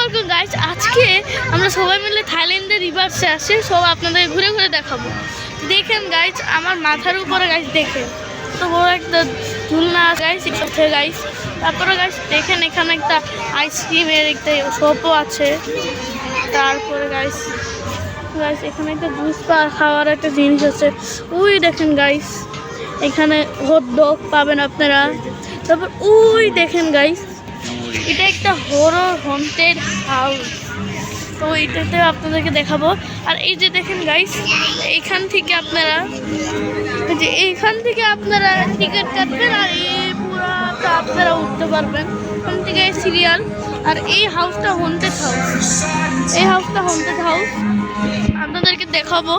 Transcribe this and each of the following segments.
আলাইকুম গাইস, আজকে আমরা সবাই মিলে থাইল্যান্ডের রিভার্সে আসি। সব আপনাদের ঘুরে ঘুরে দেখাবো। দেখেন গাইস, আমার মাথার উপরে গাইস দেখেন তো বড় একটা ঝুলনা গাইস আছে গাইস। তারপরে গাইস দেখেন এখানে একটা আইসক্রিমের একটা শপও আছে। তারপরে গাইস গাইস এখানে একটা জুস খাওয়ার একটা জিনিস আছে। ওই দেখেন গাইস, এখানে হট ডগ পাবেন আপনারা। তারপর ওই দেখেন গাইস, এটা একটা হরর হন্টেড হাউস। তো এটাতে আপনাদেরকে দেখাবো। আর এই যে দেখেন গাইস, এইখান থেকে আপনারা টিকিট কাটবেন আর এই পুরাটা আপনারা উঠতে পারবেন। ওখান থেকে সিরিয়াল। আর এই হাউসটা হন্টেড হাউস। এই হাউসটা হন্টেড হাউস আপনাদেরকে দেখাবো,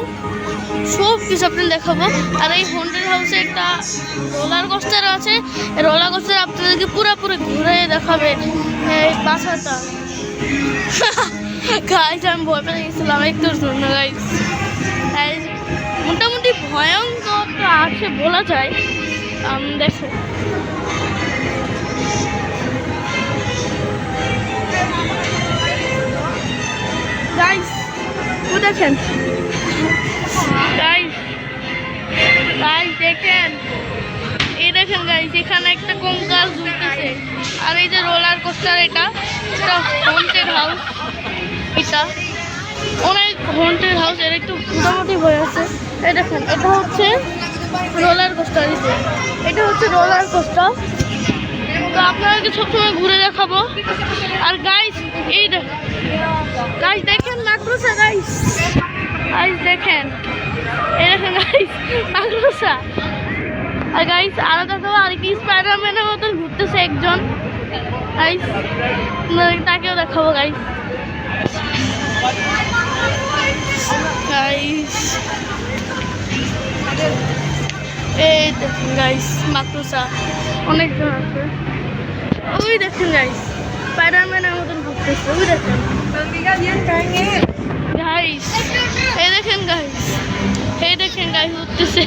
সব কিছু আপনাদের দেখাবো। আর এই হন্টেড হাউসে একটা রোলার কোস্টার আছে। রোলার কোস্টার আপনাদেরকে পুরোপুরি ঘুরে দেখাবে এই বাসাটা। গাইস আমি ভয় পেয়ে গেছিলাম একটু জন্য গাইস। মোটামুটি ভয়ঙ্কর তো আছে বলা যায়। দেখো গাইস, ও দেখেন গাইস, গাইস দেখেন, এই দেখেন গাইস, এখানে একটা কঙ্কাল ঝুলতেছে। আর এই যে রোলার কোস্টার, এটা হন্টেড হাউস। এটা অনেক হন্টেড হাউস। এর একটু মোটামুটি ভয় আছে। এই দেখেন, এটা হচ্ছে রোলার কোস্টার। এটা হচ্ছে রোলার কোস্টার। তো আপনাদেরকে সবসময় ঘুরে দেখাবো। আর গাইস এই গাইস দেখেন মাকড়সা গাইস, গাইস দেখেন, এই দেখেন গাইস মাকড়সা। আর গাইস আরো দেখাবো, আর কি স্পাইডারম্যানের মতন ঘুরতেছে একজন গাইস, তাকেও দেখাবো গাইস। গাইস এই দেখেন গাইস মাকড়সা অনেকজন আছে। ওই দেখেন গাইস স্পাইডারম্যানের মতন ঘুরতেছে। ওই দেখেন গাইস, এই দেখেন গাইস, এই দেখেন গাইস উঠতেছে।